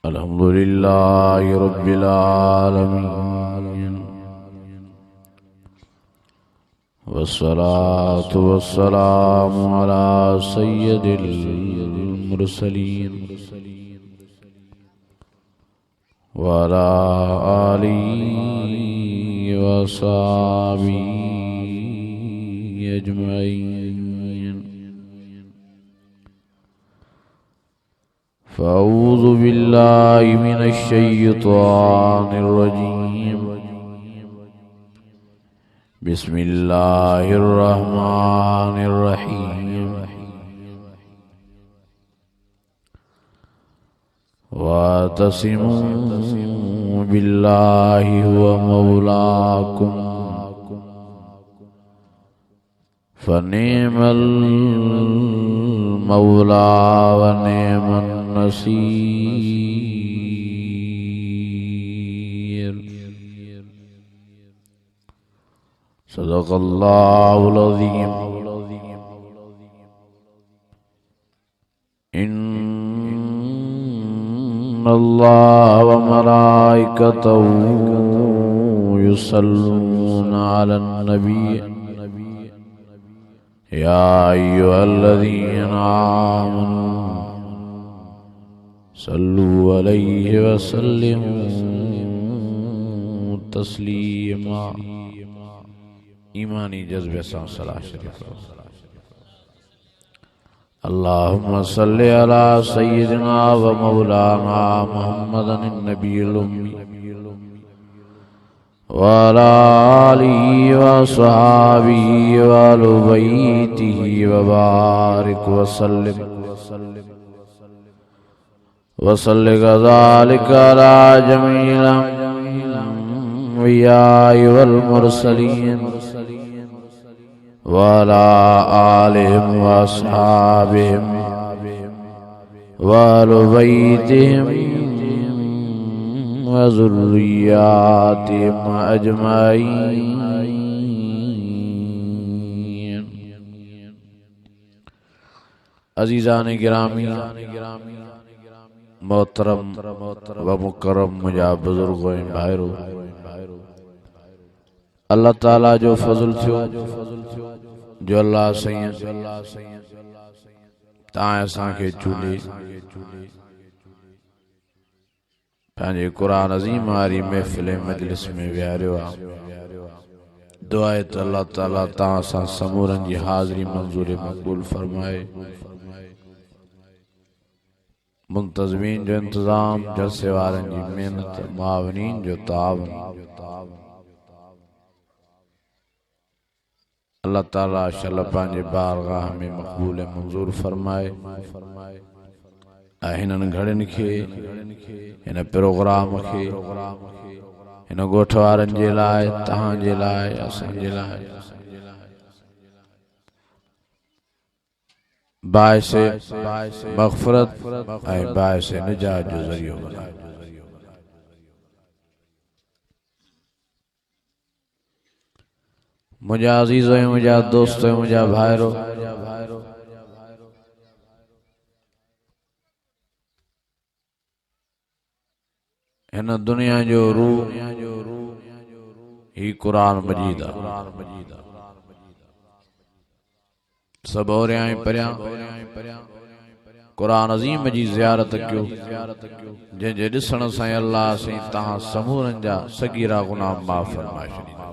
अल्हम्दुलिल्लाहि रब्बिल आलमीन वस्सलातु वस्सलामु अला सय्यदिल मुरसलीन व अला आलिहि व अस्हाबिहि अजमईन। फ़अऊज़ु बिल्लाहि मिनश शैतानिर रजीम। बिस्मिल्लाहिर रहमानिर रहीम। वातसिमू बिल्लाहि हुवा मौलाकुम फनिअमल मौला व निअमन नसीर। सदक़ल्लाहुल अज़ीम। इन्नल्लाह व मलाइकतहू युसल्लूना अलन नबी या अय्युहल्लज़ीना आमनू सल्लू अलैहि व सल्लिमू तस्लीमा। ईमानी जज्बे से सलाह शरीफ। अल्लाहुम्मा सल्लि अला सय्यिदिना व मौलाना मुहम्मदिन नबिय्यिल उम्मी व अला आलिहि व अस्हाबिहि व अहलि बैतिहि व बारिक व सल्लिम व सल्लि कज़ालिका अला जमील अंबियाइ वल मुरसलीन व अला आलिहिम व अस्हाबिहिम व अहलि बैतिहिम व ज़ुर्रिय्यातिहिम अजमईन। अज़ीज़ान गिरामी, मोहतरम व मुकर्रम मुझा बुजुर्गों भाइरों, अल्लाह ताला जो फज़ल थियो, जो अल्लाह सैयद तां असांखे चूंडे पंहिंजे क़ुरान अज़ीम वारी महफ़िल मजलिस में विहारियो आहे। दुआ आहे त अल्लाह ताला तां असां समूरनि जी हाज़िरी मंज़ूर मक़बूल फरमाए। मुंतज़मीन जो इंतज़ाम, जलसे वारनि जी मेहनत, मावनीन जो तावन अल्लाह ताला शल पंहिंजे बारगाह में मक़बूल मंज़ूर फरमाए। हिननि घड़ियुनि खे, हिन प्रोग्राम खे, हिन ॻोठ वारनि जे लाइ, तव्हांजे लाइ, असांजे लाइ बाइसे मग़फ़िरत ऐं बाइसे निजात जो ज़रियो बनाए। मुझा अज़ीज़ो, मुझा दोस्तो, मुझा भाइरो, हिन दुनिया जो रूह ही कुरान मजीद आहे। सब ओरियां ऐं परियां कुरान अज़ीम जी ज़ियारत कयो, जंहिंजे ॾिसण सां अल्लाह साईं तव्हां समूरनि जा सगीरा गुनाह माफ़ फरमाए छॾींदा।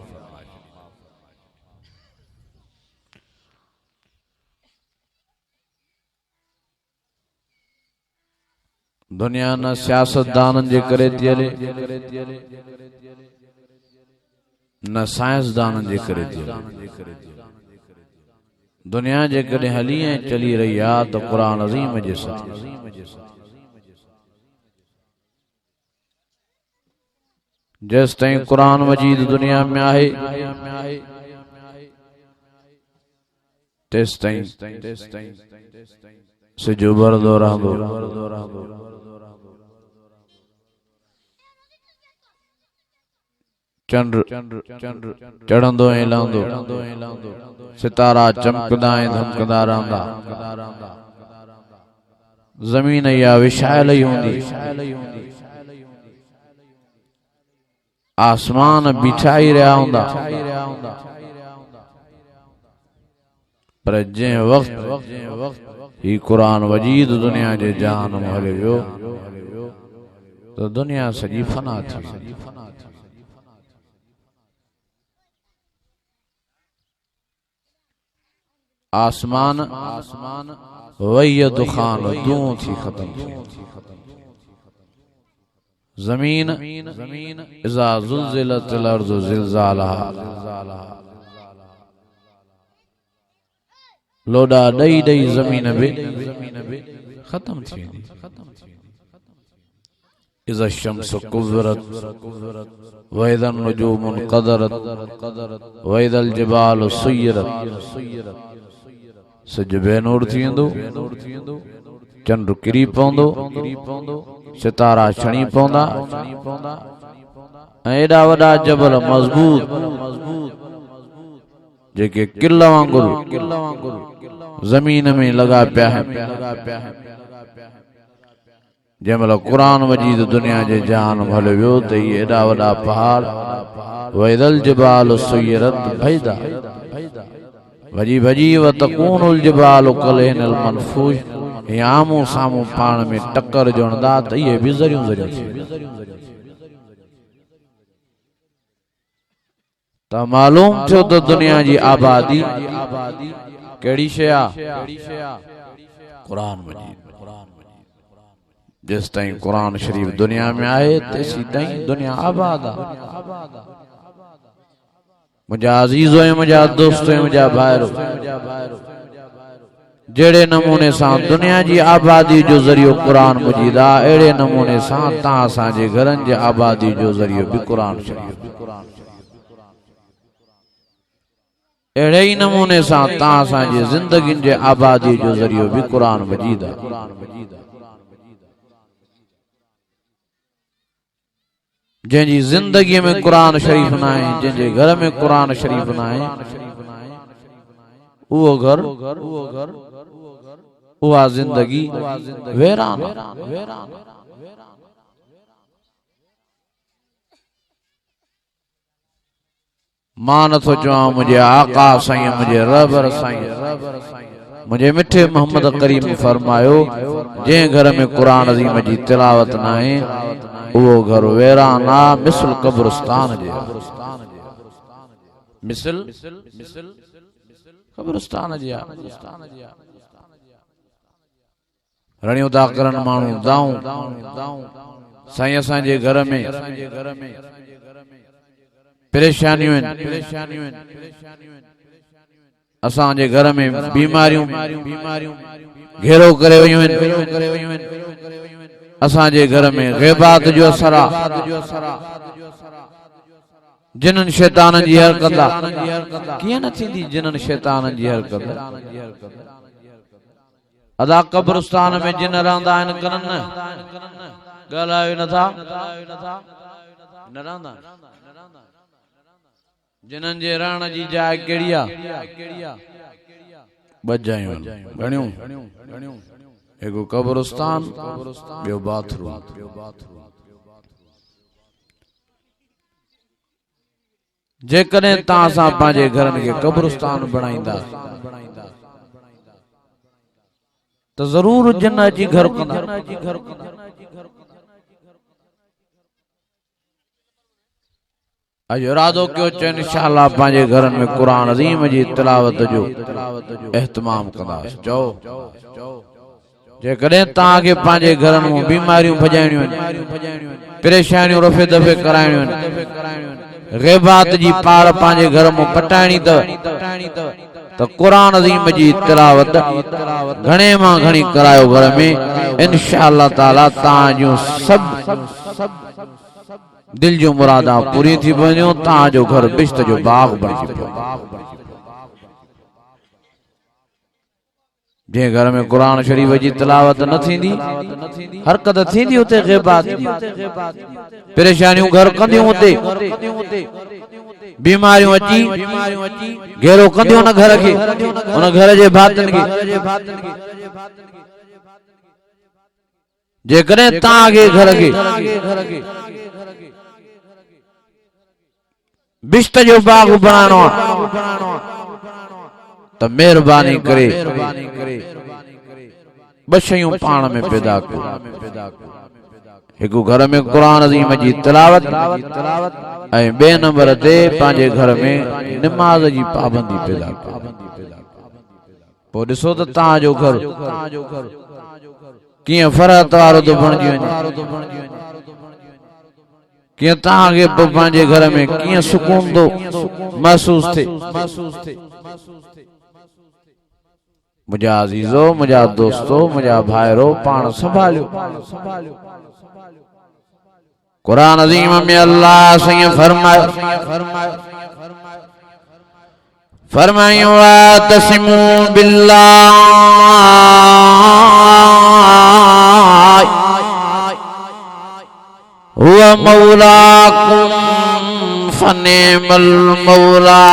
दुनिया न सियासतदाननि जे करे थी हले, न साइंसदाननि जे करे थी हले। दुनिया जे कॾहिं हली ऐं चली रही आहे त क़ुरान अज़ीम जे सदिक़े। जेसि ताईं क़ुरान मजीद दुनिया में आहे, तेसि ताईं सिज उभरंदो रहंदो, चंड चढ़ंदो ऐं लहंदो, सितारा चमकदा ऐं धमकदा रहंदा। ज़मीन या विशाल ही होंदी, आसमान बिछाई रहा होंदा, पर जे वक्त ही कुरान वजीद दुनिया जे जान हले वियो तो दुनिया सजी फना थी। आसमान वही दुखान दूं थी खत्म थी। जमीन इज़ा ज़ुल्ज़िलतिल अर्ज़ु ज़िलज़ालहा लोडा दई दई जमीन बे खत्म थी। इज़ा शम्सु कुव्विरत व इज़ा नुजूमुन क़दरत व इज़ल जिबालु सुय्यरत सज बेनूर थी वेंदो, चंड किरी पवंदो, सितारा छणी पवंदा, एडा वडा जबल मजबूत जेके किला वांगुरु जमीन में लगा पिया है। जंहिंमहिल कुरान मजीद दुनिया जे जान हले वियो त इहे एॾा वॾा पहाड़ वइदल जिबाल सुयरत भइदा भजी भजी व तकूनुल जिबाल कलहिनल मनफूश हे आमूं साम्हूं पाण में टक्कर जोड़दा त इहे बि ज़रियूं ज़रियूं थी त मालूम थियो त दुनिया जी आबादी कहिड़ी शइ आहे? कुरान मजीद। जिस ताईं कुरान शरीफ दुनिया में आए तेसी ताईं दुनिया आबाद आहे। मुझा अजीज़ो ऐं मुझा दोस्तो ऐं मुझा भाइरो जेड़े नमूने सां दुनिया जी आबादी जो ज़रियो कुरान मजीद आहे अहिड़े नमूने सां तव्हां असांजे घरनि जे आबादी जो ज़रियो बि कुरान शरीफ। अहिड़े ई नमूने सां तव्हां असांजे ज़िंदगियुनि जे आबादी जो ज़रियो बि कुरान मजीद आहे। जंहिंजी ज़िंदगी में कुरान शरीफ न आहे, जंहिंजे घर में कुरान शरीफ न आहे, उहो घर उहा ज़िंदगी वेरान आहे। मां नथो चवां मुंहिंजे आका साईं मुंहिंजे रहबर साईं मुंहिंजे मिठे मोहम्मद करीम फरमायो जंहिं घर में कुरान अज़ीम जी तिलावत न आहे वो घर वेरान आहे मिसल कब्रिस्तान जे। मिसल कब्रिस्तान जे रणियूं था करन माण्हू दाऊं साईं असांजे घर में परेशानियूं आहिनि, असांजे घर में बीमारियूं घेरो करे वयूं आहिनि, असांजे घर में ग़ैबात जो असर आहे। जिन्हनि शैताननि जी हरकत आहे कीअं न थींदी, जिन्हनि शैताननि जी हरकत अदा कब्रिस्तान में जिन रहंदा आहिनि कननि न ॻाल्हायो नथा न रहंदा जिन्हनि जे रहण जी जाइ कहिड़ी आहे? ॿ जायूं घणियूं, हिकु कब्रिस्तान ॿियो बाथरूम। जेकॾहिं तव्हां असां पंहिंजे घरनि खे कब्रिस्तान बणाईंदा त ज़रूर जिन अची घर कंदा। अॼु इरादो कयो चए इंशाअल्लाह पंहिंजे घरनि में कुरान अज़ीम जी तिलावत जो एहतमाम कंदासीं। चओ जेकॾहिं तव्हांखे पंहिंजे घरनि में बीमारियूं भॼाइणियूं आहिनि, परेशानियूं रफ़े दफ़े कराइणियूं आहिनि, ग़ैबात जी पार पंहिंजे घर में पटाइणी अथव त कुरान अज़ीम जी तिलावत घणे मां घणी करायो घर में। इंशाअल्लाह ताला तव्हां जूं सभु दिल जो मुरादा पूरी थी वञो, तव्हांजो घर बिश्त जो बाग बणिजी पियो। जंहिं घर में कुरान शरीफ जी तिलावत न थींदी, हरकत थींदी उते ग़ैबात परेशानियूं घर कंदियूं, उते बीमारियूं अची घेरो कंदियूं उन घर खे, उन घर जे भातियुनि खे। जंहिं घर में कुरान शरीफ जी तिलावत न थींदी, हरकत थींदी उते ग़ैबात परेशानियूं घर कंदियूं, उते बीमारियूं अची घेरो कंदियूं उन घर खे, उन घर जे भातियुनि खे। जेकॾहिं तव्हांखे घर खे बिश्त जो बाग बनाइणो आहे त महिरबानी करे ॿ शयूं पाण में पैदा कयो। हिकु घर में क़ुरान अज़ीम जी तिलावत ऐं ॿिए नंबर ते पंहिंजे घर में निमाज़ जी पाबंदी पैदा कयो। पोइ ॾिसो त तव्हांजो घर कीअं फरहत वारो थो बणिजी वञे, कीअं तव्हांखे पंहिंजे घर में कीअं सुकून थो महसूस थिए। मुझा अजीजो, मुझा दोस्तो, मुझा भाइरो, पाण संभालियो। कुरान अज़ीम में अल्लाह से फरमायो फरमायो वातसिमू बिल्लाह हुवा मौलाकुम फनिअमल मौला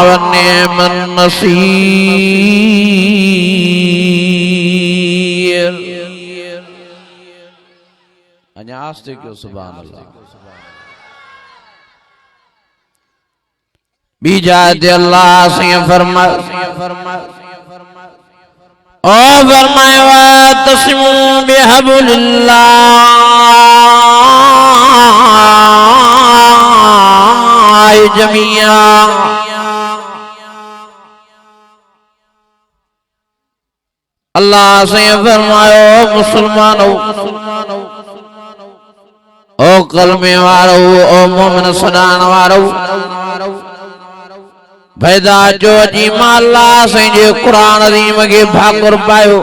वनिअमन नसीर। अञा आस्ते क्यों सुभान अल्लाह। बीजात अल्लाह से फरमाया ओ फरमाया वातसिमू बिहब्लिल्लाह जमिया। अल्लाह से फरमायो मुसलमानों ओ कलमे वारो ओ मोमिन सदान वारो भैदा जो जी माला से जे कुरान अज़ीम के भाकुर पायो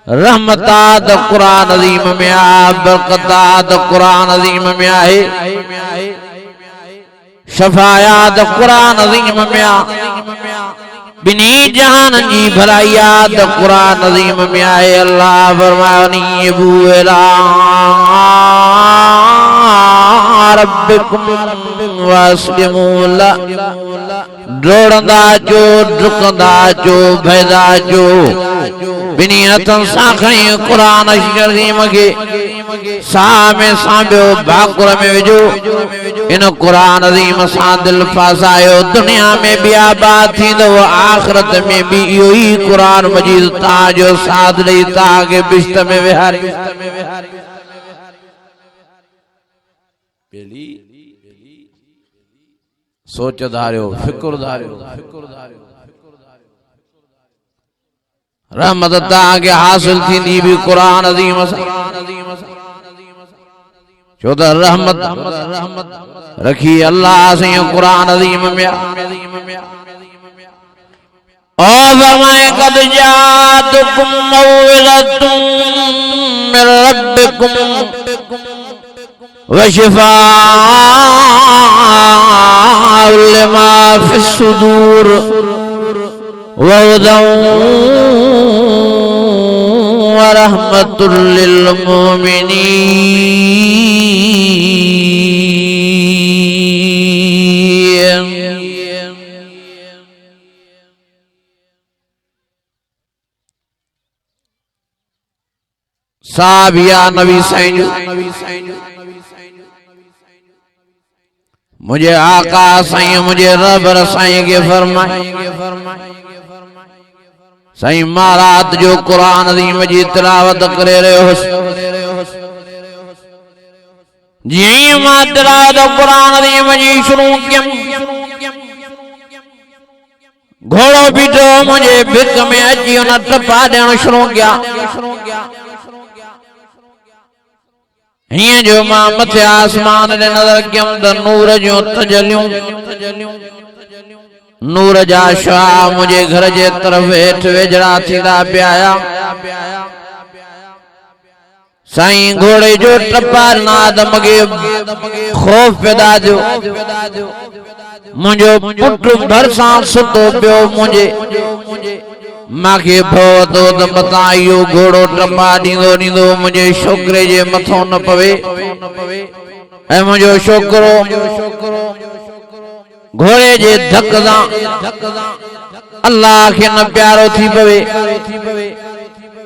रहमता द कुरान अज़ीम में आ बरकता द कुरान अज़ीम में आहे शफाया द कुरान अज़ीम में आ बिनी जहान जी भलाइया द कुरान अज़ीम में आए। अल्लाह फरमायो नी बुएला रब्बिकुम वस्लिमू ला डोड़ंदा जो डुकंदा जो भैदा जो बिनी हथन साखणी कुरान अज़ीम के सामे सांबियो भाकुर में विझो इन कुरान अज़ीम सां दिल फासायो दुनिया में भी आबाद थींदो आखिरत में भी इहो ही कुरान मजीद ताजो साथ ॾेई तव्हांखे बिश्त में विहारे। सोच धारियो फिक्र धारियो रहमत तव्हांखे हासिल थींदी भी कुरान अज़ीम सां। छो त रहमत रखी अल्लाह से कुरान अज़ीम में ओ फरमाए कद जातकुम मौइज़तुम मिन रब्बिकुम व शिफ़ाअ लिमा फ़िस सुदूर व हुदन व रहमतुल लिल मुमिनीन। साबिया नबी साईं मुझे आका साईं मुझे रब साईं के फरमाए साईं महाराज जो कुरान अज़ीम जी तिलावत करे रहे हो जी मां तिलावत कुरान अज़ीम जी शुरू कयम घोड़ो बीठो मुझे भिक में अची उन टपा ॾियण शुरू कया हिय जो मां मथे आसमान ने नजर कयम त नूर जो तजलियूं नूर जा शाह मुझे घर जे तरफ हेठ वेझड़ा थींदा पिया आया। साईं घोड़े जो टपार नादम के खौफ पैदा थियो मुझो पुट भरसां सुतो पियो मुझे माखे भव तो त मतां इहो घोड़ो टपा ॾींदो मुझे छोकिरे जे मथों न पवे ऐं मुझो छोकिरो घोड़े जे धक सां अल्लाह खे न प्यारो थी पवे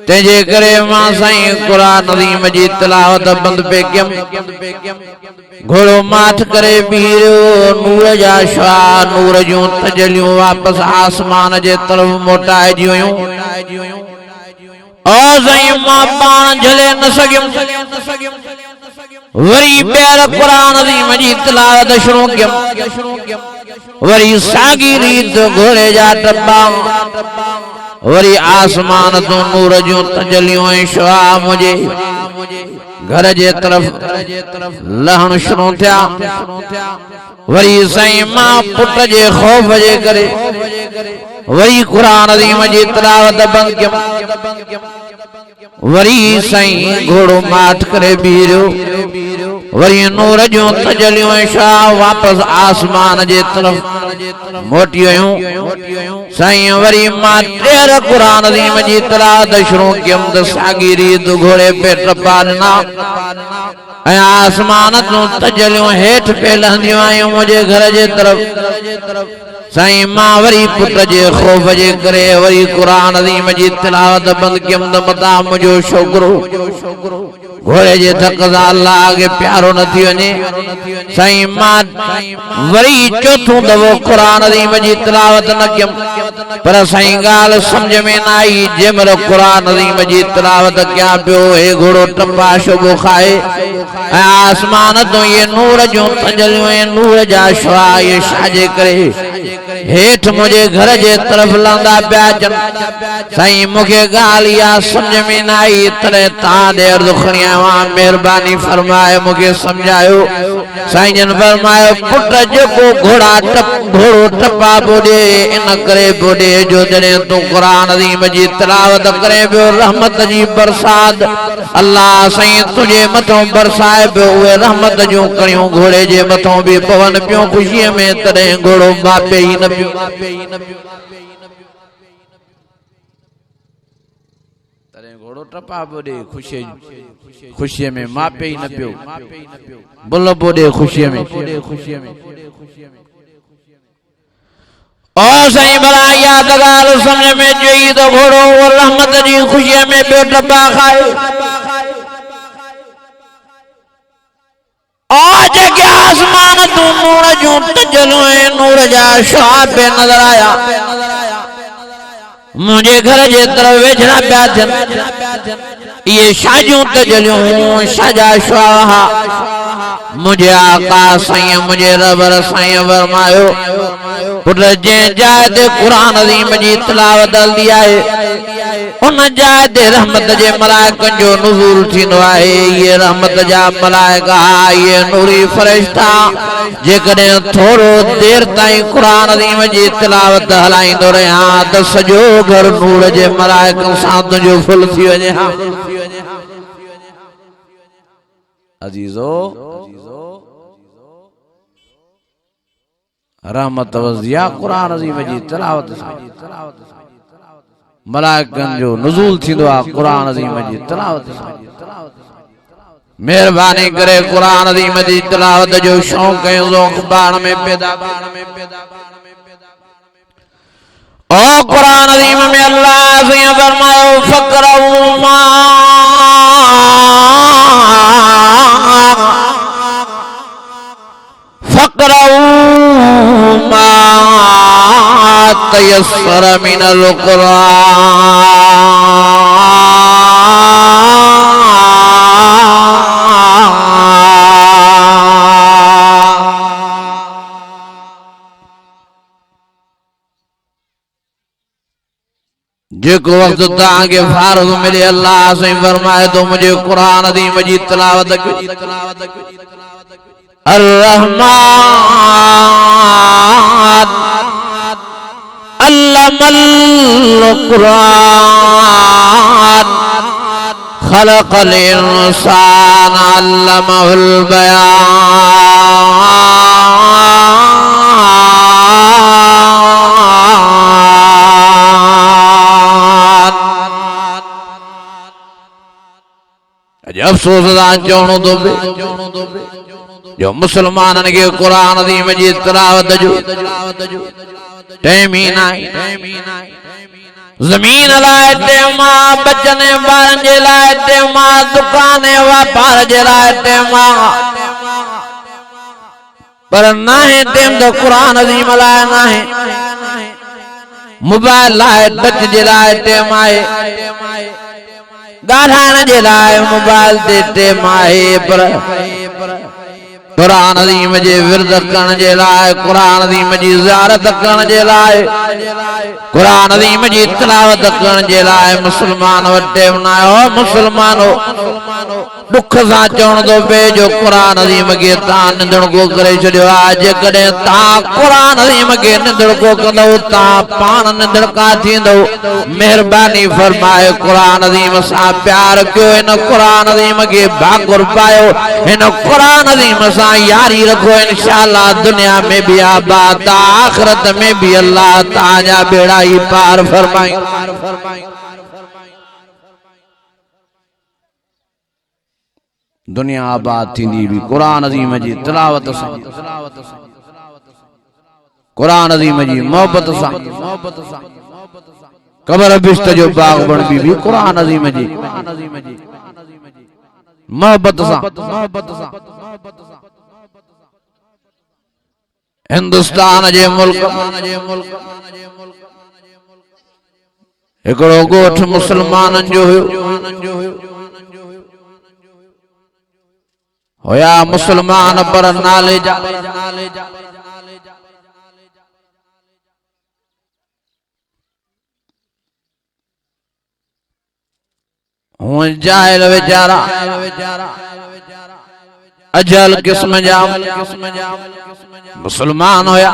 तेजे करे मां साईं कुरान अज़ीम जी तिलावत बंद पे कयम घोड़ो माठ करे बीरो नूर जा शवा नूर जूं तजलियूं वापस आसमान जे तरफ मोटाए जियूं ओ साईं मां पाण झले न सघियम वरी ॿीहर कुरान अज़ीम जी तिलावत शुरू कयम वरी साॻी रीत घोड़े जा टपा वरी आसमान तो नूर जूं तजलियूं ऐं शवा मुझे घर जे तरफ लहण शुरू थिया वरी साईं मां पुट जे खौफ जे करे वरी कुरान अज़ीम जी तिलावत बंद कयम वरी साईं घोड़ो माठ करे बीरो वरी नूर जूं तजलियूं ऐं शवा वापस आसमान जे तरफ मोटी वयूं साईं वरी मां टेर कुरान अज़ीम जी तिलावत शुरू कयम त साॻी रीत घोड़े पे टपा ॾिना ऐं आसमान तूं तजलियूं हेठि पे लहंदियूं आयूं मुंहिंजे घर जे तरफ साईं मां वरी पुट जे खौफ जे करे वरी कुरान अज़ीम जी तिलावत बंद कयम त मता मुंहिंजो छोकिरो घोड़े जे धक सां अल्लाह खे प्यारो न थी वञे साईं मां वरी चौथों दफ़ो कुरान अज़ीम जी तिलावत न कयम पर साईं ॻाल्हि सम्झ में न आई जंहिं महिल कुरान अज़ीम जी तिलावत कयां पियो हे घोड़ो टपा शोभो खाए ऐं आसमान तो ये नूर जूं तजलियूं ऐं नूर जा शवा ये छाजे करे हेठि मुंहिंजे घर जे तरफ लहंदा पिया अचनि साईं मूंखे ॻाल्हि इहा सम्झ में न आई तॾहिं तव्हां ॾे अर्ज़ु खणी आयो आहियां महिरबानी फरमाए मूंखे सम्झायो साईं जन फरमायो पुट जेको घोड़ो टपा बोॾे इन करे बोॾे जो जॾहिं तूं कुरान अज़ीम जी तिलावत करे पियो रहमत जी बरसात अल्लाह साईं तुंहिंजे मथां बरसाए पियो उहे रहमत जूं कणियूं घोड़े जे मथां बि पवनि पियूं ख़ुशीअ में तॾहिं घोड़ो मापे ई न पियो घोड़ो टपा बोॾे ख़ुशीअ में मापे ई न पियो बुल बोॾे ख़ुशीअ में ओ साईं भला इहा त ॻाल्हि सम्झ में अची त घोड़ो रहमत जी ख़ुशीअ में पियो टपा खाए ओ जेके आसमान तूं नूर जूं तजलियूं ऐं नूर जा शवा पे नज़र आया मुझे घर जे तरफ वेझड़ा पिया थियनि ये शाजूं तजलियूं शाजा शवा मुझे आका साईं मुझे रबर साईं फरमायो पुट जंहिं जाइ ते कुरान अज़ीम जी तिलावत हलंदी आहे उन जाइ ते रहमत जे मलाइकनि जो नुज़ूल थींदो आहे ये रहमत जा मलाइका ये नूरी फरिश्ता जेकॾहिं थोरो देर ताईं कुरान अज़ीम जी तिलावत हलाईंदो रहिया त सॼो घर नूर जे मलाइकनि सां तुंहिंजो फुल थी वञे हा अजीजो रहमत वज़िया कुरान अज़ीम जी तिलावत मलाइकनि जो नुज़ूल थींदो आहे कुरान अज़ीम जी तिलावत मेहरबानी करे कुरान अज़ीम जी तिलावत जो शौक़ ऐं ज़ौक़ पाण में पैदा ओ कुरान अज़ीम में अल्लाह से फरमायो फक़रऊ मा तयस्सर मिनल जेको वक्त तव्हांखे फारग मिले अल्लाह से फरमाए तो मुझे कुरान अज़ीम जी तिलावत अर्रहमान अल्लमल कुरान खलक़ल इंसान अल्लमहुल बयान अफसोस चवणो तो जो मुसलमानन के कुरान अज़ीम जी तिलावत जो टाइम ही नाहे ज़मीन लाए टेमा बचने ॿारनि जे लाइ टेमा दुकान वापार जे लाइ टेमा पर नाहे टेम तो कुरान अज़ीम लाइ नाहे मोबाइल लाइ टच जे लाइ टेम आहे ॻाल्हाइण जे लाइ मोबाइल ते टेम आहे पर कुरान अज़ीम जे विर्द करण जे लाइ कुरान अज़ीम जी ज़ियारत करण जे लाइ कुरान अज़ीम जी तिलावत करण जे लाइ मुसलमान वटि टेम न आहे। ओ मुसलमानो दुख सां चवण थो पए जो कुरान अज़ीम खे तव्हां निंदड़को करे छॾियो आहे। जेकॾहिं तव्हां कुरान अज़ीम खे निंदड़को कंदव तव्हां पाण निंदड़का थींदव। महिरबानी फरमाए कुरान अज़ीम सां प्यार कयो हिन कुरान अज़ीम खे भाकुर पायो हिन कुरान अज़ीम सां यारी रखो इंशाअल्लाह दुनिया में भी आबाद आखिरत में भी अल्लाह ताजा बेड़ा ही पार फरमाए। दुनिया आबाद थींदी भी कुरान अज़ीम जी तिलावत सां कुरान अज़ीम जी मोहब्बत सां कब्र बिश्त जो बाग बणबी भी कुरान अज़ीम जी मोहब्बत सां हिंदुस्तान जे मुल्क हिकिड़ो ॻोठ मुसलमाननि जो हुया मुसलमान पर नाले जा हुआ जाहिल वेचारा अजल किस्म जा मुसलमान होया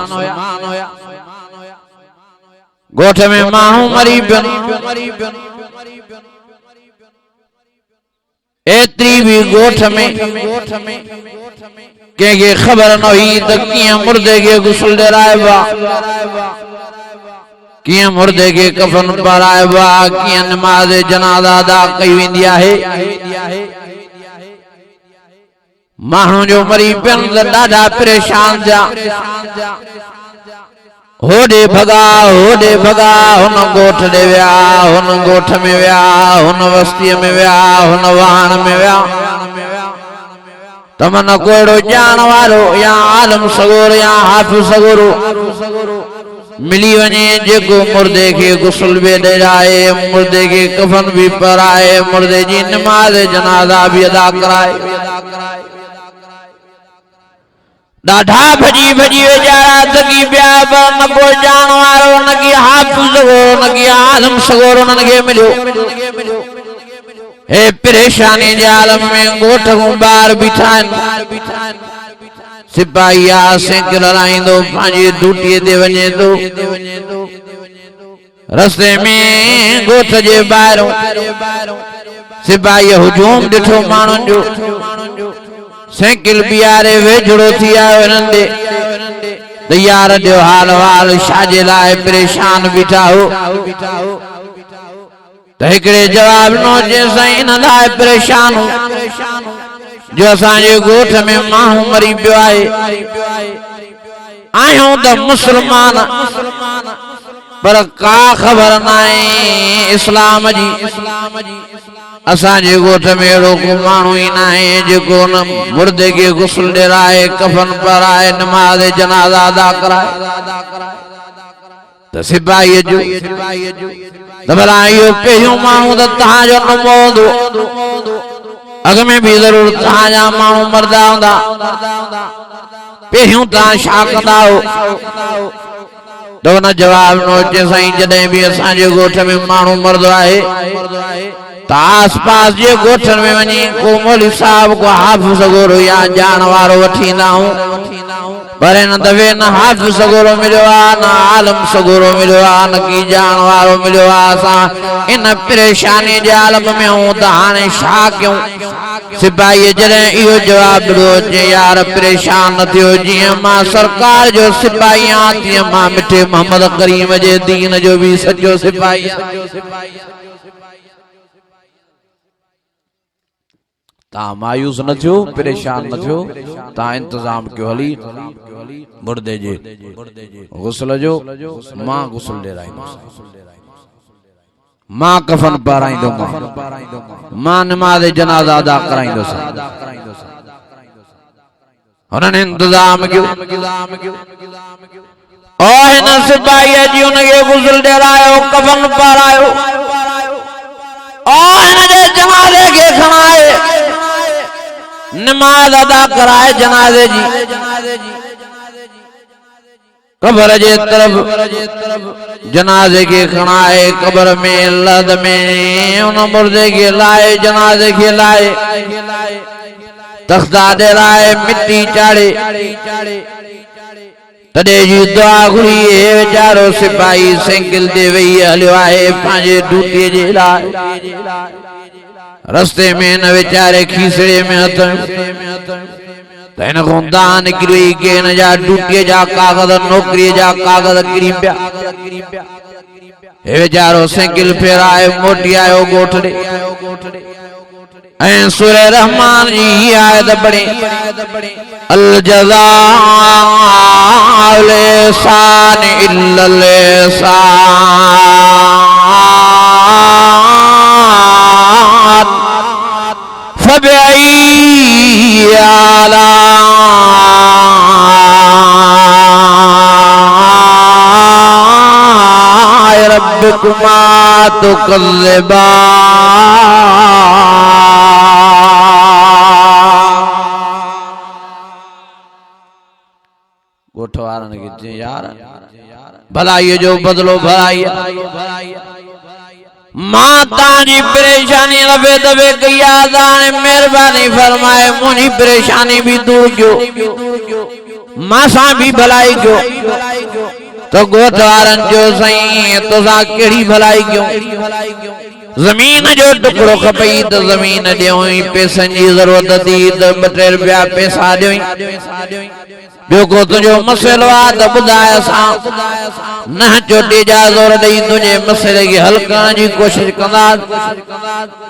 गोठ में माहू मरी पियन एतरी भी गोठ में के खबर न हुई तो किया मुर्दे के गुस्ल ॾिराइबा किया मुर्दे के कफन पाराइबा किया नमाज जनाज़ा अदा कई वेंदी आहे। माण्हू जो मरी पियन ॾाढा परेशान थिया होॾे भगा हुन ॻोठ ॾे विया हुन ॻोठ में विया हुन बस्तीअ में विया हुन वाहण में विया तमन कोड़ो ॼाण वारो या आलम सगोर या हाफ़िज़ सगोरो मिली वञे जेको मुर्दे के गुस्ल भी ॾिराए मुर्दे के कफन भी पाराए मुर्दे जी नमाज़ जनाज़ा भी अदा कराए। ॾाढा भजी वेचारा दगी पिया न को ॼाण वारो न की हाफ़िज़ सगोरो न की आलम सगोरो उन्हनि खे मिलियो। हे परेशानी जे आलम में ॻोठ खां ॿाहिरि बीठा आहिनि सिपाही सेंक लड़ाईंदो पंहिंजी ड्यूटीअ ते वञे थो रस्ते में ॻोठ जे ॿाहिरों सिपाहीअ हुजूम ॾिठो माण्हुनि जो साइकिल बिहारे वेझड़ो थी आयो हिननि ॾे त यार जो हाल वाल छाजे लाइ परेशान बीठा हो त हिकिड़े जवाब ॾिनो जंहिंसां इन लाइ परेशान हो जो असांजे ॻोठ में माण्हू मरी पियो आहे आहियूं त मुसलमान पर का ख़बर न आहे इस्लाम जी असांजे ॻोठ में अहिड़ो को माण्हू ई न आहे जेको न मुर्दे खे गुस्ल ॾिराए कफन पाराए नमाज़ जनाज़ा अदा कराए त सिपाहीअ जो त भला इहो पहिरियों माण्हू त तव्हांजो न हूंदो अॻ में भी ज़रूर तव्हांजा माण्हू मरदा हूंदा पहिरियों तव्हां छा कंदा हो त हुन जवाब ॾिनो चई साईं जॾहिं बि असांजे ॻोठ में माण्हू मरदो आहे त आस पास जे ॻोठनि में वञी को मौलवी साहब को हाफ़िज़ सगोरो या ॼाण वारो वठी ईंदा आहियूं पर हिन दफ़े न हाफ़िज़ सगोरो मिलियो आहे न आलम सगोरो मिलियो आहे न की ॼाण वारो मिलियो आहे। असां इन परेशानी जे आलम में हूं त हाणे छा कयूं सिपाहीअ जॾहिं इहो जवाब ॾिनो चई यार परेशान न थियो जीअं मां सरकार जो सिपाही आहियां तीअं मां मिठे मोहम्मद करीम जे दीन जो भी सचो सिपाही ता मायूस न थियो, परेशान न थियो, ता इंतजाम क्यों हली मुर्दे जे गुस्ल जो मां गुस्ल डेराई मां कफन पाराईंदो मां नमाज जनाजा अदा कराईंदो उन्हनि इंतजाम कयो ओ हिन सिपाही जी उनखे गुस्ल डेरायो कफन पारायो ओ हिन जे जनाजे खे खणाए नमाज अदा कराए जनाजे जी कब्र जे तरफ जनाजे के खणाए कब्र में लद में उन मुर्दे के लाए जनाजे के लाए तख्ता दे लाए मिट्टी चाड़े तडे जी दुआ घुरी वेचारो सिपाही साइकिल दे वही हलियो आहे पांजे ड्यूटी जे लाए रस्ते में न वेचारे खीसड़े में हथ तैन को दान किरी के न जा ड्यूटी जा कागज नौकरी जा कागज किरी पिया हे वेचारो साइकिल फेराए मोटी आयो गोठड़े ऐं सूरह रहमान जी आयत पढ़ी अल जज़ाउ लिसान इल्लल लिसान फबिअय्यि आलाइ रब्बिकुमा तुकज़्ज़िबान गोठवारन के यार भलाई जो बदलो भलाई माता जी परेशानी लबे दबे कया दाने मेहरबानी फरमाए मुनी परेशानी भी दूर क्यों मासा भी भलाई क्यों तो गोठवारन जो सही तुसा केड़ी भलाई क्यों जमीन जो टुकड़ो खपई तो जमीन ॾियोई पैसनि जी ज़रूरत थी तो 2-3 रुपया पैसा ॾियोई ॿियो को तुंहिंजो मसइलो आहे त ॿुधाए असां न चोटी जा ज़ोर ॾेई तुंहिंजे मसइले खे हल करण जी कोशिश कंदा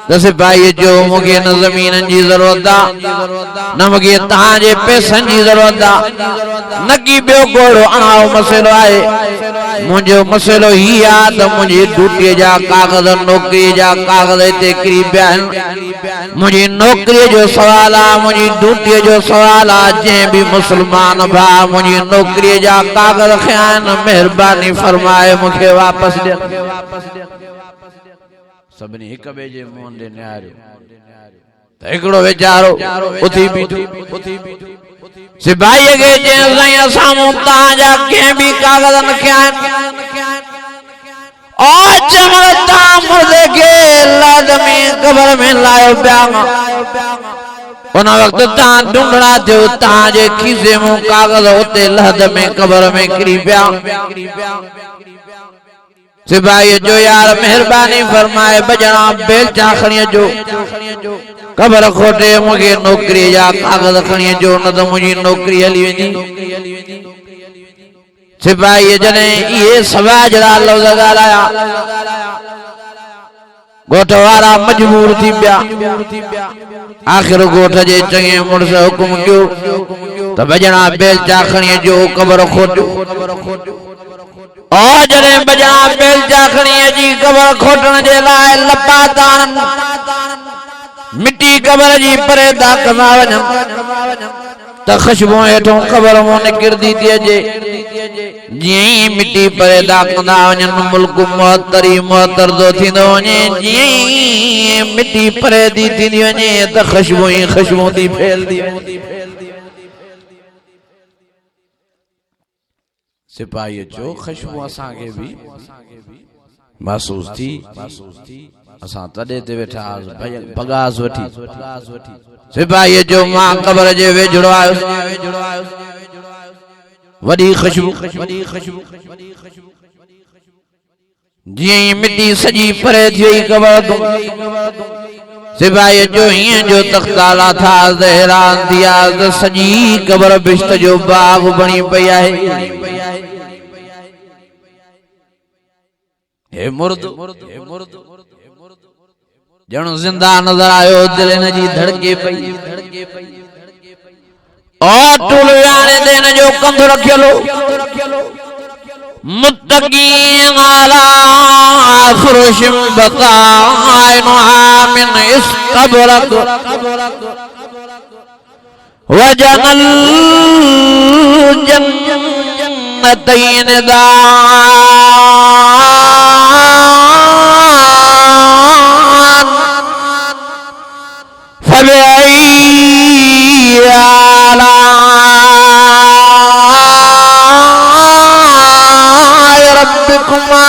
त सिपाही चयो मूंखे न ज़मीननि जी ज़रूरत आहे न मूंखे तव्हांजे पैसनि जी ज़रूरत आहे न की ॿियो कोड़ो अणाओ मसइलो आहे मुंहिंजो मसइलो ही आहे त मुंहिंजी ड्यूटीअ जा कागज़ नौकरीअ जा कागज़ हिते किरी पिया आहिनि मुंहिंजी नौकरीअ जो सवाल आहे मुंहिंजी ड्यूटीअ जो सवाल आहे जंहिं बि मुस्लमान भा मुझी नौकरी जा कागज खयान मेहरबानी फरमाए मुखे वापस दे सबनी एक बे जे मुंह दे न्यारो त एकड़ो वेचारो उथी बीठो सिपाही के जे सही सामू ता जा के भी कागज न खयान ओ चमरता मुर्दे के लाद में कब्र में लायो प्यामा उन वक्त ता ढूंढना थे ताजे खीसे मुंह कागज होते लहद में कब्र में किरी पिया सिपाही जो यार मेहरबानी फरमाए बजना बेलचा खणी जो कब्र खोटे मुझे नौकरी जा कागज खणी जो न तो मुझी नौकरी हली वेंदी सिपाही जने ये सवाजरा लफ्ज़ गालाया गोठवारा मजबूर थी पिया आखिर गोठ जे चंगे मुड़स हुकुम कयो त बजना बेलचा खणी जो कब्र खोटो ओ जने बजना बेलचा खणी जी कब्र खोटण जे लाए लपातान मिट्टी कब्र जी परे दा कमा वञन त खुशबू हेठों कब्र मो निकिरदी थी अचे जी मिट्टी परे दा कंदा वञन मुल्क मुअत्तरी मुअत्तर दो थींदो वञे जी मिट्टी परे दी थींदी वञे त खुशबू ही खुशबू थी फैलदी सिपाही जो खुशबू असां के भी महसूस थी असां तडे ते वेठा बगास वठी सिपाही जो मां कब्र जे वेझड़ो आयो वडी खुशबू जी मिट्टी सजी परे थी कब्र तो सिपाही जो ही जो तख्ताला था हैरान दिया सजी कब्र बिश्त जो बाग बनी पई आहे हे मुर्द जणो जिंदा नजर आयो दिल न जी धड़के पई और टूल याने देन जो कंध रखियो मुत्तकीन अला फुरुशिम बताइनुहा मिन इस्तबरक वजनल जन्नतैन दान फबई आला रब्बिकुमा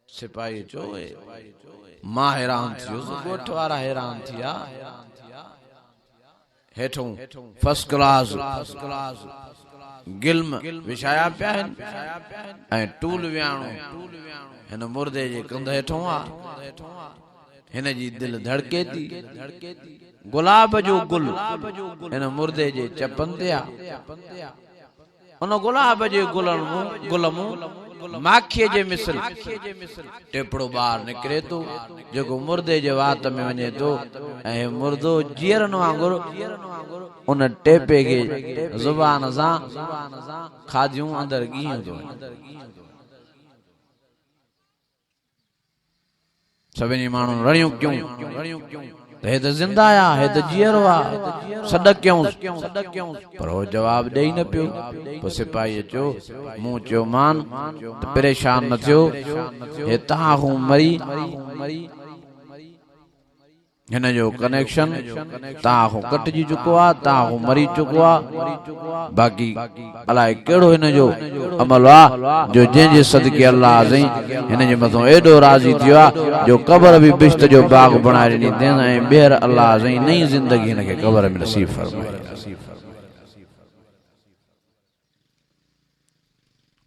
सिपाही जो मां हैरान थियो गोठ वारा हैरान थिया हेठों फर्स्ट क्लास गिल्म विछाया पिया ऐं टूल वियाणो हिन मुर्दे जे कंध हेठों आ हिन जी दिल धड़के थी गुलाब जो गुल हिन मुर्दे जे चपन ते आ उन गुलाब जे गुल मु माखीअ जे मिसल टेपड़ो बाहर निकरे तो जेको मुर्दे जे वात में वञे तो ऐं मुर्दो जीअरन वांगुरु उन टेपे खे ज़ुबान सां खादियूं अंदर गियूं तो सभिनी माण्हुनि रड़ियूं क्यों हे त जिंदा आया हे त जीअरो आ सॾ क्यों पर हो जवाब ॾेई न पियो पोइ सिपाहीअ चयो मूं चयो मान परेशान न थियो हे तव्हां हूं मरी हिन जो कनेक्शन तव्हां हूं कटिजी चुको आहे तव्हां हूं मरी चुको आहे बाक़ी अलाए कहिड़ो हिन जो अमल आहे जो जंहिंजे सदके अल्लाह अज़ीं हिन जे मथां एॾो राज़ी थियो आहे जो क़बर बि बिश्त जो बाग बणाए ॾिनी अथईं ऐं ॿीहर अल्लाह अज़ीं नई ज़िंदगी हिन खे क़बर में नसीब फरमाए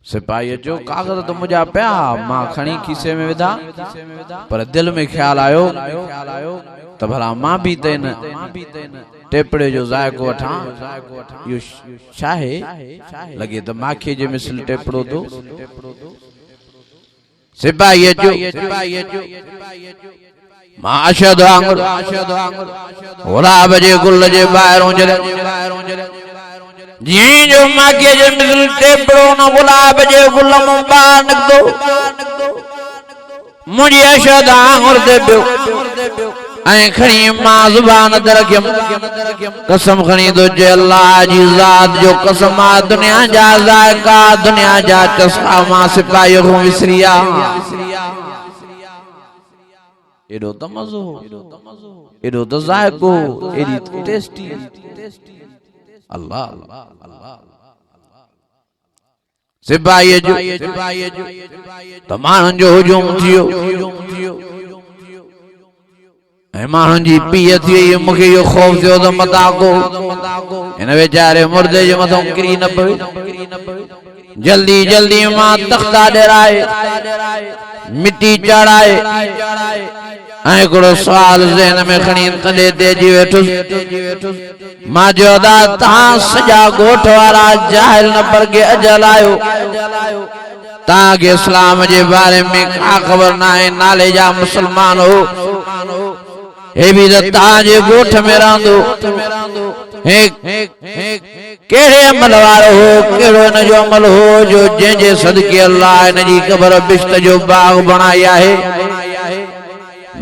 सिपाही जो कागज़ तो मुझा पिया मां खणी खीसे में विधा पर दिल में ख्याल आयो त भला मां भी त इन टेपड़े जो ज़ायको वठां यो छा है लगे त माखी जे मिसल टेपड़ो तो सिपाही जो मां अशद आंगुर गुलाब जे गुल जे ॿाहिरों जी जो मागे जे मिसल टेपड़ो न गुलाब जे गुल मां ॿाहिर निकतो मुझे अशद आंगुर दे पियो ऐं खणी मां ज़ुबान ते रखियमि कसम खणी तो जे अल्लाह जी ज़ात जो कसम आ दुनिया जा ज़ायका दुनिया जा चस्का मां सिपाही को विसरिया एडो त मज़ो एडो त ज़ायको एडी टेस्टी अल्लाह सिपाही जो तमाम जो हुजूम थियो ऐं माण्हुनि जी पीअ थी वई मूंखे इहो ख़ौफ़ थियो त मता को हिन वेचारे मुर्दे जे मथां किरी न पवे जल्दी जल्दी मां तख्ता ॾेराए मिट्टी चढ़ाए ऐं हिकिड़ो सुवाल ज़हन में खणी कंधे ते जी वेठुसि मां चयो अदा तव्हां सॼा ॻोठ वारा जाहिल न पर के अजल आयो तव्हांखे इस्लाम जे बारे में का ख़बर न आहे नाले जा मुसलमान हो हे भी ताजे गोठ में रहंदो केड़े अमल वारो हो केड़ो न जो अमल हो जो जे सदके अल्लाह इन जी कब्र बिश्त जो बाग बनाया है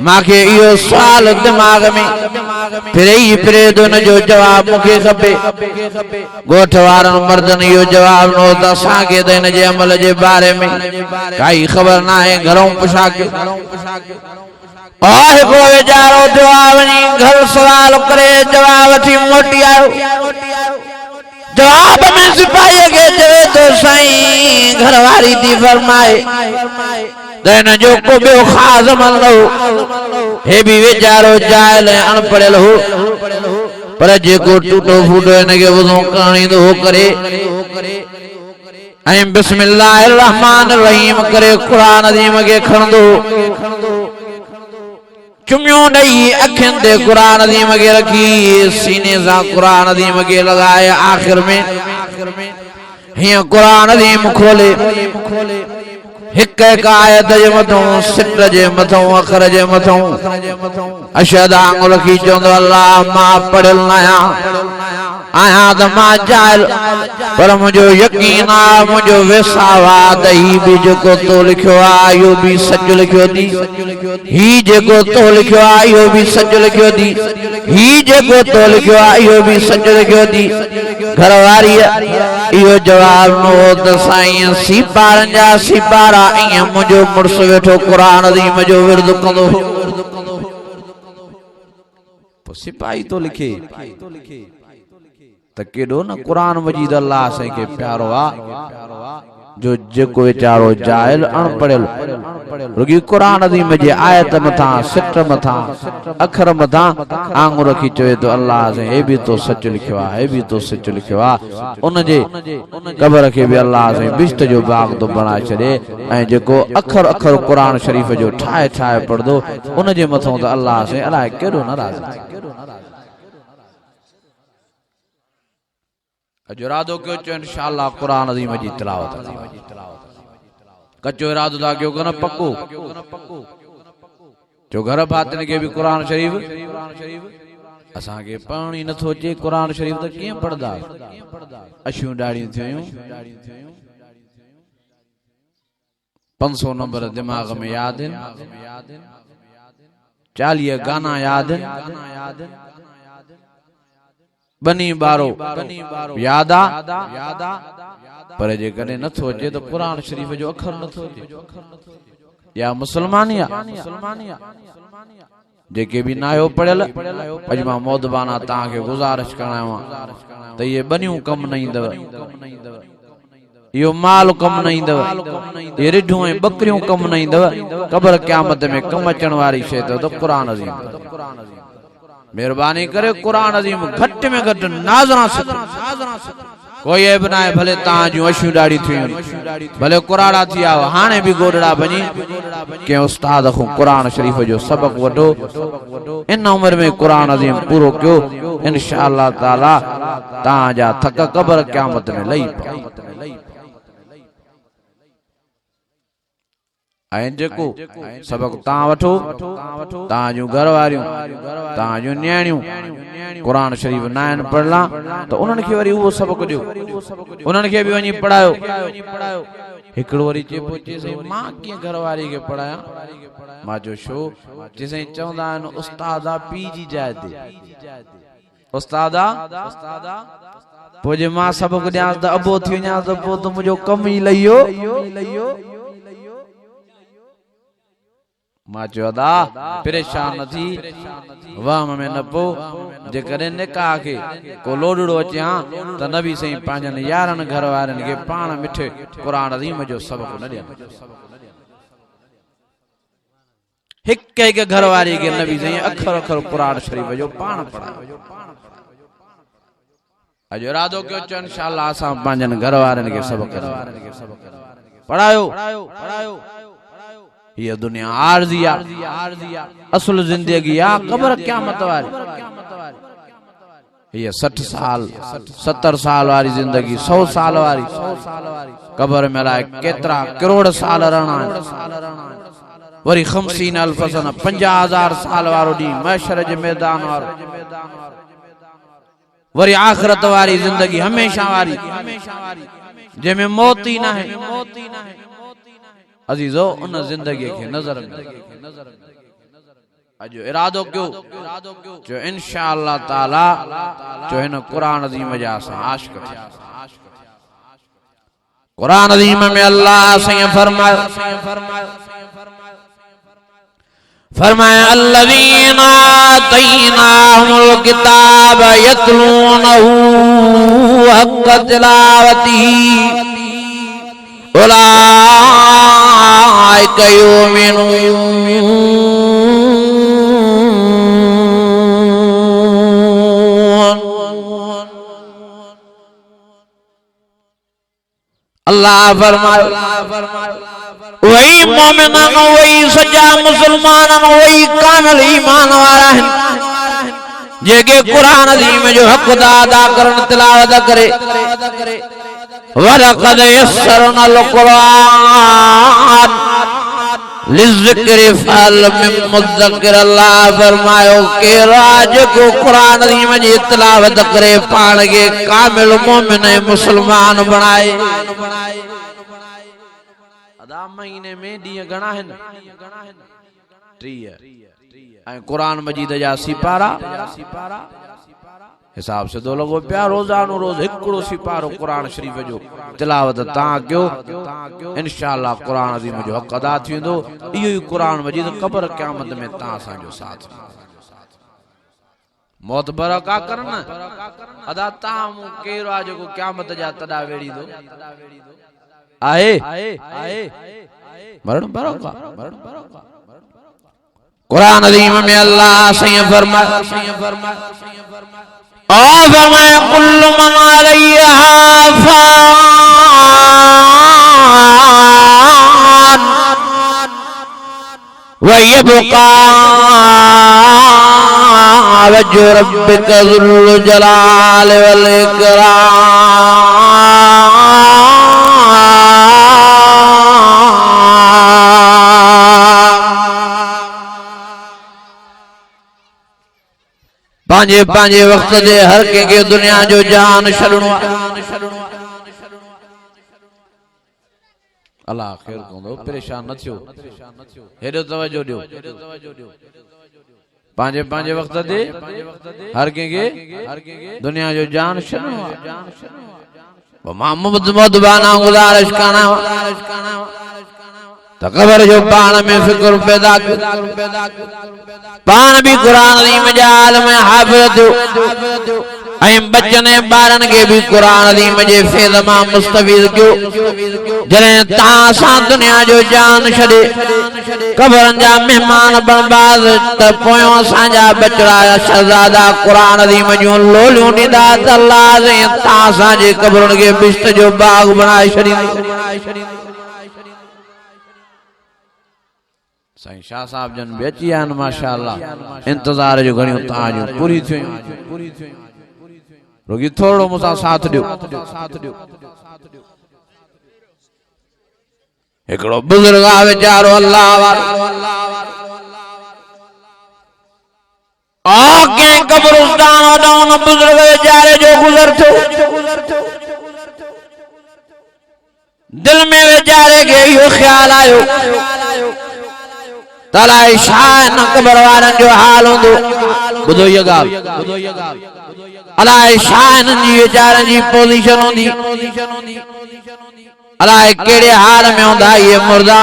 माके इहो सवाल दिमाग में फिरे दो न जो जवाब मुखे खपे गोठ वारन मर्दन इहो जवाब नो त असांखे त इन जे अमल जे बारे में काई ख़बर ना है घरों पुछा के और को वेचारो जवाब नहीं घर सवाल करे जवाब थी मोटी आयो जवाब में सिपाही के चवे तो साईं घरवारी थी फरमाए देन जो को बे खास अमल हो हे भी वेचारो जाहिल अनपढ़ियल हो पर जेको टूटो फूटो इनके वजो कहानी तो हो करे ऐं बिस्मिल्लाहिर रहमानिर रहीम करे कुरान अज़ीम के खणदो चुमियों नहीं अखिन दे कुरान अज़ीम के रखी सीने सा कुरान अज़ीम के लगाए आखिर में हिया कुरान अज़ीम खोले हिक हिक आयत जे मथों सिट जे मथों अखर जे मथों अशहद आंगुल रखी चवंदो अल्लाह मां पढ़ियल न आया त मां जाहिल पर मुझो यकीन आ मुझो वेसावा त ही भी जेको तो लिखियो आ यो भी सच लिखियो दी ही जेको तो लिखियो आ यो भी सच लिखियो दी ही जेको तो लिखियो आ यो भी सच लिखियो दी घरवारी इहो जवाब नो त साईं सिपारन जा सिपारा इया मुझो मुर्स वेठो कुरान अज़ीम जो विर्द कंदो सिपाही तो लिखे त केडो न कुरान मजीद अल्लाह से के प्यारो आ जो जेको वेचारो जाहिल अनपढ़ियल रुगी कुरान अज़ीम जे आयत मथा सिट मथा अखर मथा आंगुर रखी चवे तो अल्लाह से हे भी तो सच लिखियो आ हे भी तो सच लिखियो आ उन जे कब्र के भी अल्लाह से बिश्त जो बाग तो बना छड़े ऐ जेको अखर अखर कुरान शरीफ जो ठाए ठाए पढ़दो उन जे मथों तो अल्लाह से अलाए केडो नाराज अजो इरादो कयो चो इंशाअल्लाह कुरान अज़ीम जी तिलावत कचो इरादो था कयो कन पक्को जो घर भातिन के भी कुरान शरीफ असा के पढ़ण ही नथो अचे कुरान शरीफ त कीअं पढ़दा अशूं ॾाढ़ियूं थियूं 500 नंबर दिमाग में याद आहिनि 40 गाना याद आहिनि बनी बारो यादा पर जे कने नथो अचे तो कुरान शरीफ जो अखर नथो अचे या मुसलमानिया जेके भी नायो पढ़ियल अजमा मौदबाना ता के गुजारिश करावा त ये बनियूं कम न ईंदव यो माल कम न ईंदव ये रिढूं ऐं बकरियूं कम न ईंदव क़ब्र क़यामत में कम अचण वारी शइ तो कुरान अज़ीम मेहरबानी करे कुरान अज़ीम घट में घट नाज़रा से कोई ऐब ना है भले ता जो अशू डाड़ी थी भले कुराड़ा थी आओ हाने भी गोडड़ा बनी के उस्ताद खो कुरान शरीफ जो सबक वठो इन उम्र में कुरान अज़ीम पूरो क्यों इंशाअल्लाह ताला ता जा थक क़ब्र क़यामत में लई ऐं जेको सबक ता वठो ता जो घर वारियूं ता जो न्याणियूं कुरान शरीफ नायन पढ़ला तो उन्हनि खे वरी उहो सबक दियो उन्हनि खे भी वनी पढ़ायो हिकड़ो वरी चे पोचे से मां कीअं घर वारी के पढ़ाया मां जो शो जिसे चवंदा आहिनि उस्तादा पी जी जाइ ते उस्तादा पोइ जे मां सबक ॾियांसि त अबो थी वञांसि त पोइ त मुंहिंजो कम ई लहियो मां चवंदा परेशान न थी वाम में न पो जेकॾहिं निकाह खे को लोडड़ो अचे हा त नबी साईं पंहिंजनि यारनि घर वारनि खे पाण मिठे कुरान अज़ीम जो सबक न ॾियनि हिक हिक घर वारी खे नबी साईं अखर अखर कुरान शरीफ जो पाण पढ़ायो अॼु इरादो कयो चओ इंशाअल्लाह असां पंहिंजनि घर वारनि खे सबक पढ़ायो ये दुनिया आरज़ी आ असल जिंदगी आ क़ब्र क़यामत वारी ये 60 साल 70 साल वारी जिंदगी 100 साल वारी क़ब्र में लाए केतरा करोड़ साल रहना वरी 50 अल्फ सन 50,000 साल वारो दी महशर जे मैदान वारो वरी आखिरत वारी जिंदगी हमेशा वारी जेमे मौत ही ना है अजीजो उन जिंदगी के नजर में अजो इरादो क्यों जो इंशाअल्लाह ताला जो है न कुरान अज़ीम जा आशिक कुरान अज़ीम में अल्लाह से फरमाया अल्लज़ीना आतैनाहुल किताब यतलूनहु हक़्क़ तिलावतिही उलाइका युमिनून अल्लाह फरमाया वही मोमिनान वही सच्चा मुसलमान वही कामिल ईमान वाला है जेके कुरान अज़ीम जो हक अदा करन तिलावत करे वलक़द यस्सरनल कुरान लिज़्ज़िक्रि फहल मिन मुद्दकिर। अल्लाह फरमायो के राज को कुरान अज़ीम जी तिलावत करे पाण के कामिल मोमिन मुसलमान बनाए। अदा महीने में ॾींहं घणा आहिनि 30 ऐं कुरान मजीद जा सिपारा हिसाब से दो लगो पिया रोजानो रोज हिकड़ो सिपारो कुरान शरीफ जो तिलावत ता कयो इंशाअल्लाह कुरान अज़ीम जो हक अदा थी वेंदो। इहो ही कुरान मजीद कब्र क़यामत में ता सा जो साथ मौत बरका करन अदा ता मु केरो आज को क़यामत जा तदा वेड़ी दो आए मरण बरका कुरान अज़ीम में अल्लाह सही फरमाए ओ फरमाया कुल्लु मन अलैहा फान व यबका वजहु रब्बिका ज़ुल जलाल वल इकराम। पांजे पांजे वक्त दे हर के दुनिया जो जान छड़णो अल्लाह खैर कंदो परेशान न थियो हेडो तवज्जो दियो पांजे पांजे वक्त दे हर के दुनिया जो जान छड़णो मोहम्मद मदबाना गुजारिश करना तकबर जो पान में फिक्र पैदा पान भी कुरान अज़ीम जा आलम हाफ़िज़ ऐं बचने बारन के भी कुरान अज़ीम जे फैज़ मां मुस्तफ़ीज़ कयो। जॾहिं तव्हां सां दुनिया जो जान छॾे कब्रनि जा मेहमान बर्बाद त पोयों असांजा बचड़ा शहज़ादा कुरान अज़ीम जूं लोलियूं ॾींदा त अल्लाह तव्हां असांजे कब्रनि खे बिश्त जो बाग़ बणाए छॾींदो। साईं शाह साहब जन भी अची आन माशाअल्लाह इंतजार जो घणियों ताजूं पूरी थियूं रोगी थोड़ो मुसा साथ दियो। एकड़ो बुजुर्ग आ बेचारो अल्लाह वालो आ के कब्रिस्तान वडो न बुजुर्ग बेचारे जो गुज़र थियो दिल में बेचारे के यो ख्याल आयो तलाई शाह न कब्र वारन जो हाल होंदो बुधो ये गाल अलाए शाह न जी बेचारन जी पोजीशन होंदी अलाए केड़े हाल में होंदा ये मुर्दा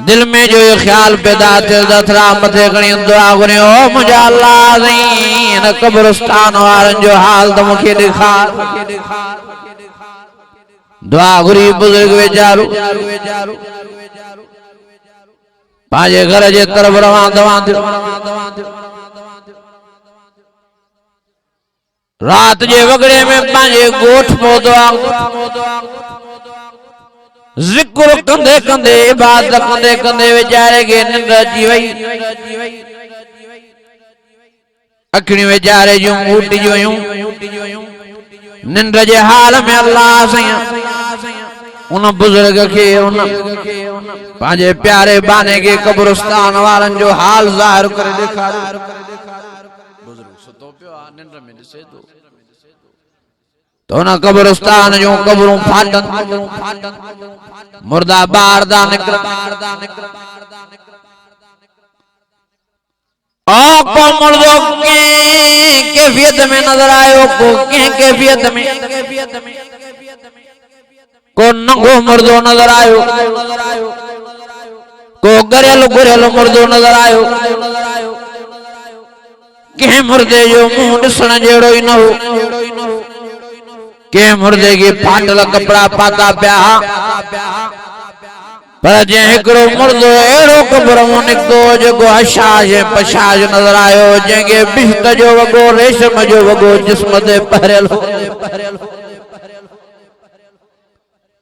दिल में जो ये ख्याल पैदा थे दथरा मथे खणी दुआ करे ओ मुझा अल्लाह ज़ीन कब्रिस्तान वारन जो हाल तो मुखे दिखार दुआ घुरी बुजुर्ग बेचारो पांजे घर जे तरफ रवां दवां रात जे वगड़े में पांजे गोठ पौधो जिक्र कंदे कंदे इबादत कंदे कंदे बेचारे के निंद अची वई अखियूं बेचारे जूं ऊटी वयूं निंद जे हाल में अल्लाह सैया उन बुजुर्ग के उन पांजे प्यारे बाने के कब्रिस्तान वारन जो हाल ज़ाहिर करे दिखारियो। बुजुर्ग सुतो पियो निंड में दिसे तो ना कब्रिस्तान जो कब्रों फाटन मुर्दा बाहर दा निकल ओ को मुर्दो के कैफियत में नजर आयो को के कैफियत में को नंगो मुर्दो नजर आयो को गरेलो गरेलो मुर्दो नजर आयो के मुर्दे जो मुंह दिसण जेड़ो ही न हो के मुर्दे के फाटल कपड़ा पाता पिया पर जे एकड़ो मुर्दो एड़ो कब्र में निकतो जो हशाश पशाश नजर आयो जेके बिश्त जो वगो रेशम जो वगो जिस्म ते पहरियल हो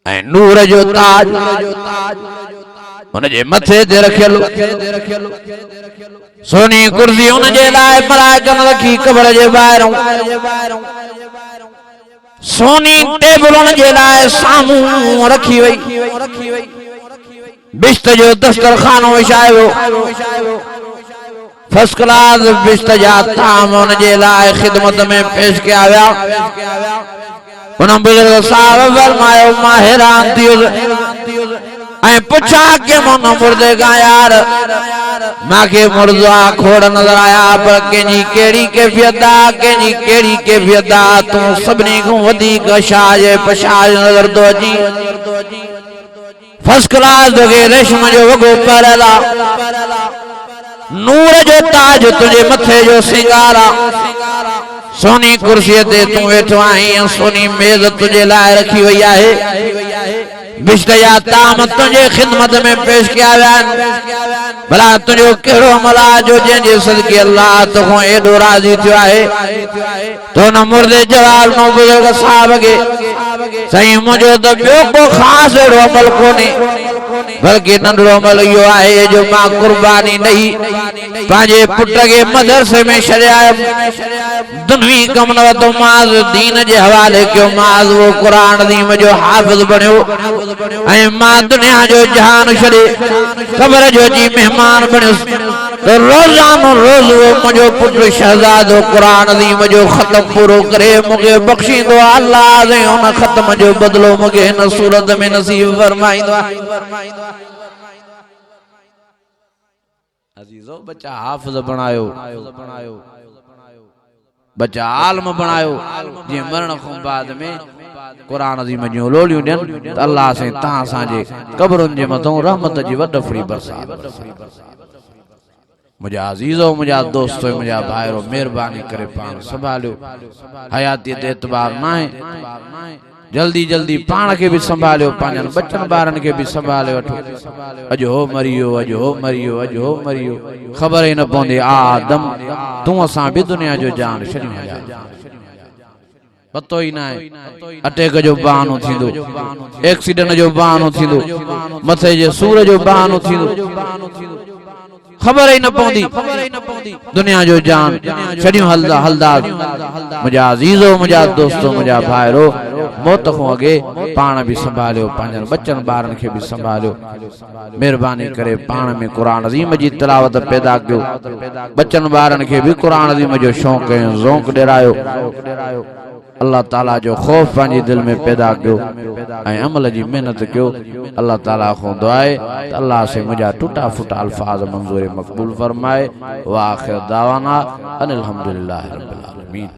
ऐं नूर जो ताज उनजे मथे ते रखियल सोनी कुर्सी उनजे लाइ मलाइकन रखी कब्र जे ॿाहिरों सोनी टेबल उनजे लाइ साम्हूं रखी वई बिश्त जो दस्तरखानो विछायो फर्स्ट क्लास बिश्त जा ताम उनजे लाइ खिदमत में पेश कया विया उन बुजुर्ग साहब फरमायो मां हैरान थी ऐं पुछा के मन मुर्दे का यार मांखे मुर्दा खोड़ नजर आया पर केजी केड़ी कैफियत तू सबनी को वधिक शाज पशाज नजर तो अची फर्स्ट क्लास दोगे रेशम जो वगो परला नूर जो ताज तुझे मथे जो सिंगारा सोनी कुर्सी ते तू वेठो आई सोनी मेज तुझे लाइ रखी वई आहे बिश्त या ताम तुझे खिदमत में पेश किया विया भला तुझो कहिड़ो अमल आहे जो जंहिंजे सदके अल्लाह तोखां एॾो राज़ी थियो आहे तो न मुर्दे जवाब नो बुजुर्ग साहब खे साईं मुंहिंजो त ॿियो को ख़ासि अहिड़ो अमल कोन्हे बल्कि नंढड़ो अमल इहो आहे जो मां कुर्बानी ॾेई पंहिंजे पुट खे मदरसे में छॾियायुमि दुनिया कम न वरितो माज़ दीन जे हवाले कयो माज़ वो क़ुरान दीन जो हाफ़िज़ बणियो ऐं मां दुनिया जो जहान छॾे क़ब्र जो जी मेहमान बणियुसि तो रोज़ानो रोज़ वो मुंहिंजो पुटु शहज़ादो क़ुरान दीन जो ख़त्म पूरो करे मूंखे बख़्शींदो अल्लाह ऐं उन ख़त्म जो बदिलो मूंखे हिन सूरत में नसीब फरमाईंदो अजीजो बच्चा हाफ़िज़ बनायो बच्चा आलम बनायो जे मरण खां बाद में कुरान अज़ीम जूं लोलियूं ॾियनि त अल्लाह से तव्हां असांजे क़ब्रुनि जे मथां रहमत जी वॾ फड़ी बरसात मुझा अजीजो मुझा दोस्तो मुझा भाइरो मेहरबानी करे पान संभालियो हयाती ते एतबार ना है जल्दी जल्दी पान के भी संभालियो पांजन बच्चन बारन के भी संभाले वठो अज हो मरियो खबर ही न पवंदी आदम तू असां भी दुनिया जो जान छॾियूं हलिया पतो ही ना है अटैक जो बहानो थींदो एक्सीडेंट जो बहानो थींदो मथे जे सूर जो बहानो थींदो खबर ही न पवंदी दुनिया जो जान छॾियूं हलदा मुझा अजीजो मुझा दोस्तो मुझा भाइरो मौत खां अॻे पाण भी संभालियो पंहिंजनि बच्चनि ॿारनि खे भी संभालियो मेहरबानी करे पाण में क़ुरान अज़ीम जी तिलावत पैदा कयो बच्चनि ॿारनि खे भी क़ुरान अज़ीम जो शौक़ ऐं ज़ौक़ ॾियारायो अल्लाह ताला जो खौफ पंहिंजे दिल में पैदा कयो ऐं अमल जी मेहनत कयो अल्लाह ताला खां दुआ आहे त अल्लाह से मुंहिंजा टुटा फुटा अल्फाज मंज़ूर मक़बूल फरमाए व आख़िर दावाना अनिल हम्दुलिल्लाहि रब्बिल आलमीन।